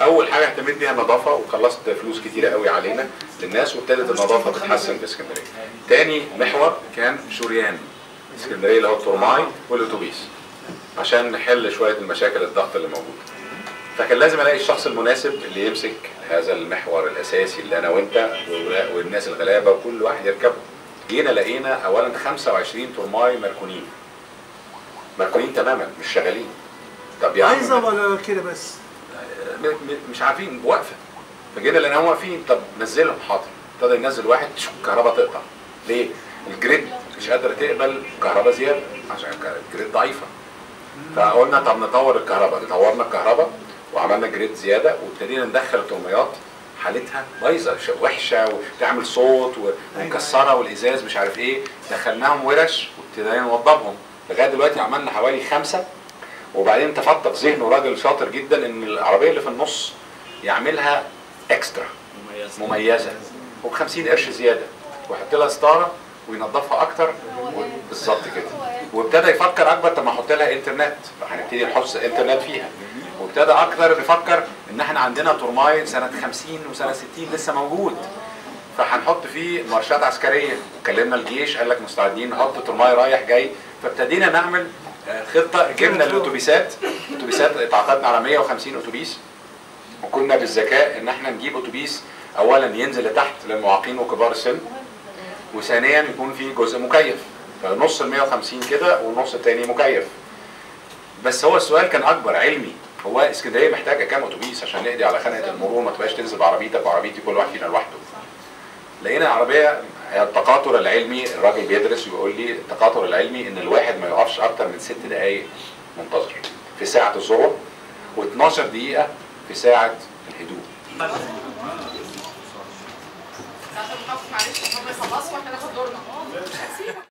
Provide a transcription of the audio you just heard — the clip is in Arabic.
اول حاجه اهتميت بيها النظافه، وخلصت فلوس كتيره قوي علينا للناس، وابتدت النظافه تتحسن في اسكندريه. تاني محور كان شريان اسكندريه اللي هو الترماي والاتوبيس، عشان نحل شويه المشاكل الضغط اللي موجوده. فكان لازم الاقي الشخص المناسب اللي يمسك هذا المحور الاساسي اللي انا وانت والناس الغلابه وكل واحد يركبه. جينا لقينا اولا 25 ترماي مركونين تماما مش شغالين. طب يا عايزه ولا كده بس؟ مش عارفين، واقفه. فجينا لقيناهم واقفين، طب نزلهم. حاضر. ابتدى ينزل واحد، الكهرباء تقطع. ليه؟ الجريد مش قادره تقبل كهرباء زياده عشان الجريد ضعيفه. فقلنا طب نطور الكهرباء، طورنا الكهرباء وعملنا جريد زياده، وابتدينا ندخل الترميات حالتها بايظه وحشه وتعمل صوت ومكسره والازاز مش عارف ايه. دخلناهم ورش وابتدينا نوضبهم. لغايه دلوقتي عملنا حوالي 5. وبعدين تفطر ذهنه راجل شاطر جدا ان العربيه اللي في النص يعملها اكسترا مميزه وب50 قرش زياده، ويحط لها ستاره وينظفها اكتر. بالظبط كده. وابتدى يفكر اكبر، طب ما احط لها انترنت، هنبتدي نحط انترنت فيها. وابتدى اكتر بيفكر ان احنا عندنا ترماي سنه 50 وسنه 60 لسه موجود، فهنحط فيه مارشات عسكريه. وكلمنا الجيش قال لك مستعدين نحط ترماي رايح جاي. فابتدينا نعمل خطه. جبنا الاتوبيسات اتعاقدنا على 150 اتوبيس، وكنا بالذكاء ان احنا نجيب اتوبيس اولا ينزل لتحت للمعاقين وكبار السن، وثانيا يكون فيه جزء مكيف. فنص ال 150 كده والنص الثاني مكيف. بس هو السؤال كان اكبر علمي، هو اسكندريه محتاجه كام اتوبيس عشان نقضي على خنقه المرور، ما تبقاش تنزل بعربيتك وعربيتي كل واحد فينا لوحده. لقينا عربيه التقاطر العلمي، الراجل بيدرس ويقول لي التقاطر العلمي ان الواحد ما يقفش اكتر من 6 دقائق منتظر في ساعه الظهر، و12 دقيقه في ساعه الهدوء.